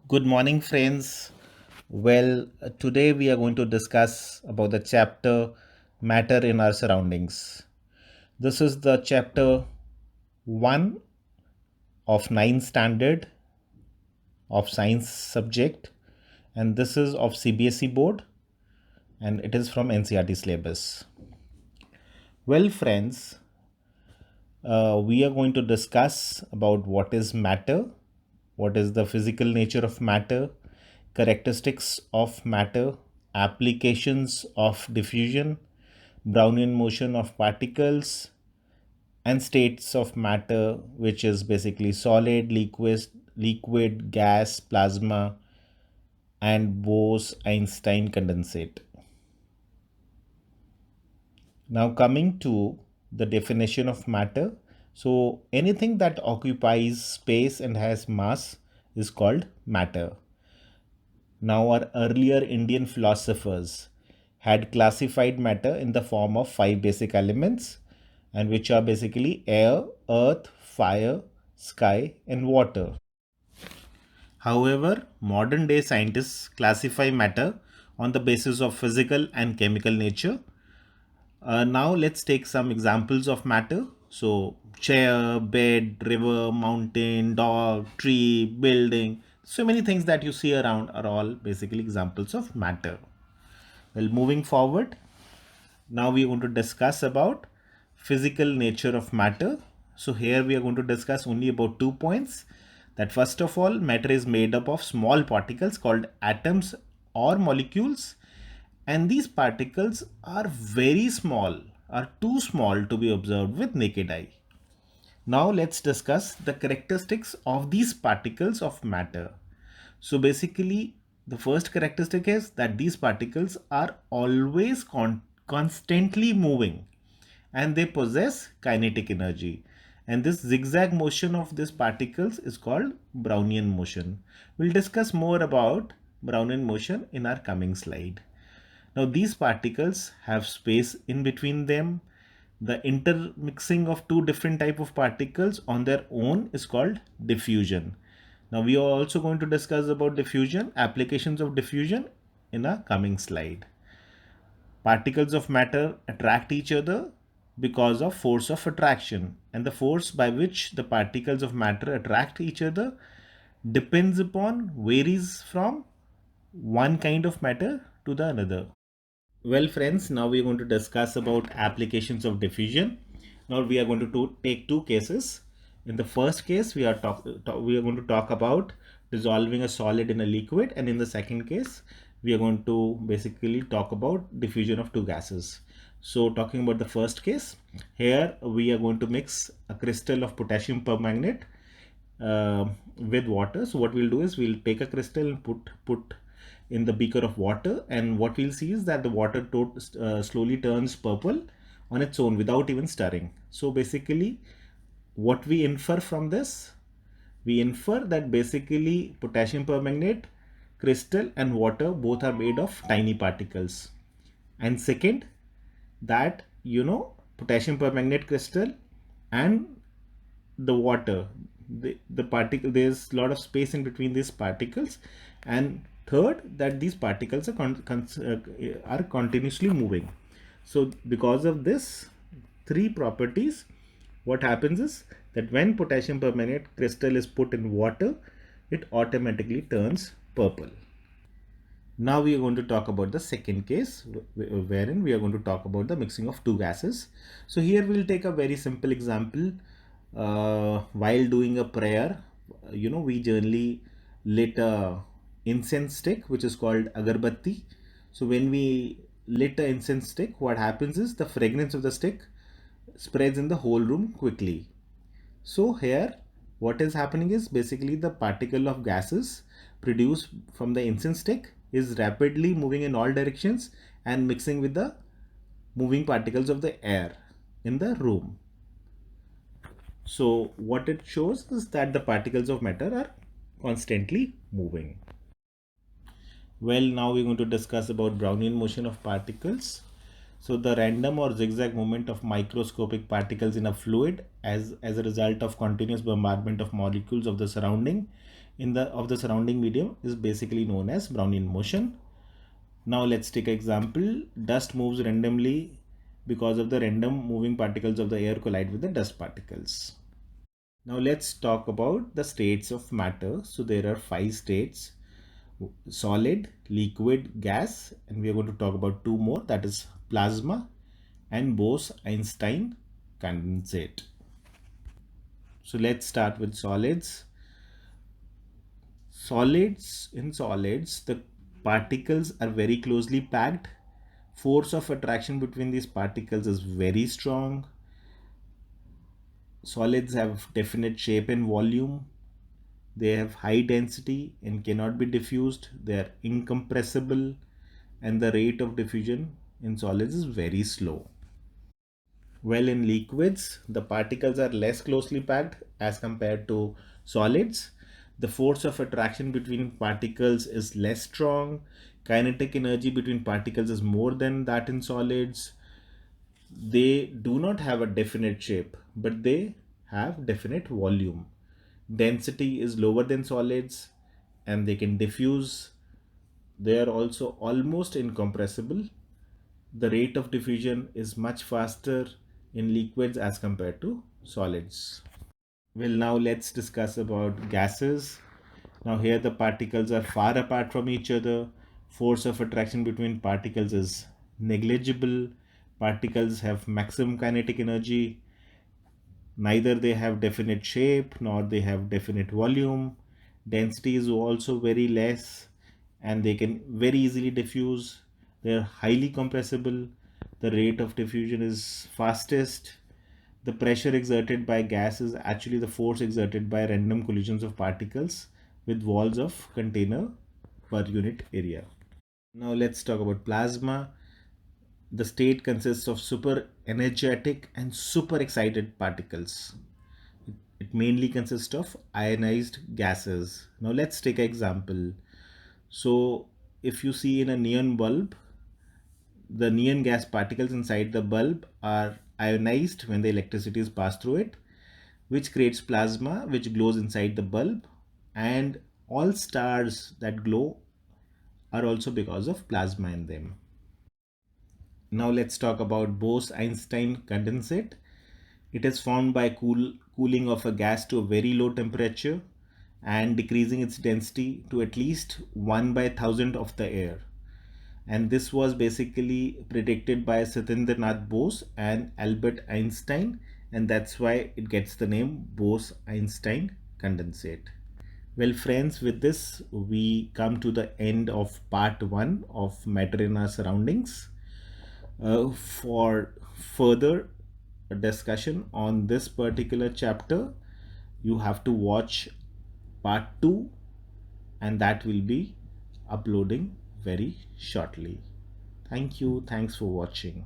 Good morning, friends. Today we are going to discuss about the chapter Matter in Our Surroundings. This is the chapter 1 of 9th standard of science subject, and this is of CBSE board, and it is from NCERT syllabus. Friends, we are going to discuss about what is matter, what is the physical nature of matter, characteristics of matter, applications of diffusion, Brownian motion of particles, and states of matter, which is basically solid, liquid, gas, plasma, and Bose-Einstein condensate. Now, coming to the definition of matter. So, anything that occupies space and has mass is called matter. Now, our earlier Indian philosophers had classified matter in the form of five basic elements, and which are basically air, earth, fire, sky, and water. However, modern day scientists classify matter on the basis of physical and chemical nature. Now let's take some examples of matter. So chair, bed, river, mountain, dog, tree, building. So many things that you see around are all basically examples of matter. Well, moving forward, now we are going to discuss about physical nature of matter. So here we are going to discuss only about 2 points. That first of all, matter is made up of small particles called atoms or molecules, and these particles are very small, are too small to be observed with naked eye. Now let's discuss the characteristics of these particles of matter. So basically, the first characteristic is that these particles are always constantly moving, and they possess kinetic energy. And this zigzag motion of these particles is called Brownian motion. We'll discuss more about Brownian motion in our coming slide. Now these particles have space in between them. The intermixing of two different type of particles on their own is called diffusion. Now we are also going to discuss about diffusion, applications of diffusion in a coming slide. Particles of matter attract each other because of force of attraction, and the force by which the particles of matter attract each other depends upon varies from one kind of matter to the another. Well, friends, now we are going to discuss about applications of diffusion. Now we are going to take two cases. In the first case, we are going to talk about dissolving a solid in a liquid, and in the second case, we are going to basically talk about diffusion of two gases. So, talking about the first case, here we are going to mix a crystal of potassium permanganate with water. So, what we'll do is we'll take a crystal and put in the beaker of water, and what we'll see is that the water slowly turns purple on its own without even stirring. So basically, what we infer from this, we infer that basically potassium permanganate crystal and water both are made of tiny particles. And second, that potassium permanganate crystal and the water, the particle, there's a lot of space in between these particles. And third, that these particles are continuously moving. So because of this three properties, what happens is that when potassium permanganate crystal is put in water, it automatically turns purple. Now we are going to talk about the second case, wherein we are going to talk about the mixing of two gases. So here we'll take a very simple example. While doing a prayer, we generally lit a incense stick, which is called agarbatti. So when we lit a incense stick, what happens is the fragrance of the stick spreads in the whole room quickly. So here what is happening is basically the particle of gases produced from the incense stick is rapidly moving in all directions and mixing with the moving particles of the air in the room. So what it shows is that the particles of matter are constantly moving. Well, now we're going to discuss about Brownian motion of particles. So the random or zigzag movement of microscopic particles in a fluid as a result of continuous bombardment of molecules of the surrounding in the surrounding medium is basically known as Brownian motion. Now let's take an example. Dust moves randomly because of the random moving particles of the air collide with the dust particles. Now let's talk about the states of matter. So there are 5 states: solid, liquid, gas, and we are going to talk about 2 more, that is plasma and Bose-Einstein condensate. So let's start with solids. In solids, the particles are very closely packed. Force of attraction between these particles is very strong. Solids have definite shape and volume. They have high density and cannot be diffused. They are incompressible, and the rate of diffusion in solids is very slow. Well, in liquids, the particles are less closely packed as compared to solids. The force of attraction between particles is less strong. Kinetic energy between particles is more than that in solids. They do not have a definite shape, but they have definite volume. Density is lower than solids and they can diffuse. They are also almost incompressible. The rate of diffusion is much faster in liquids as compared to solids. Well, now let's discuss about gases. Now here the particles are far apart from each other. Force of attraction between particles is negligible. Particles have maximum kinetic energy. Neither they have definite shape nor they have definite volume. Density is also very less and they can very easily diffuse. They are highly compressible. The rate of diffusion is fastest. The pressure exerted by gas is actually the force exerted by random collisions of particles with walls of container per unit area. Now let's talk about plasma. The state consists of super energetic and super excited particles. It mainly consists of ionized gases. Now let's take an example. So if you see in a neon bulb, the neon gas particles inside the bulb are ionized when the electricity is passed through it, which creates plasma which glows inside the bulb, and all stars that glow are also because of plasma in them. Now let's talk about Bose-Einstein condensate. It is formed by cooling of a gas to a very low temperature and decreasing its density to at least 1 by 1000 of the air. And this was basically predicted by Satyendranath Bose and Albert Einstein, and that's why it gets the name Bose-Einstein condensate. Well, friends, with this we come to the end of part 1 of matter in our surroundings. For further discussion on this particular chapter, you have to watch part 2, and that will be uploading very shortly. Thank you. Thanks for watching.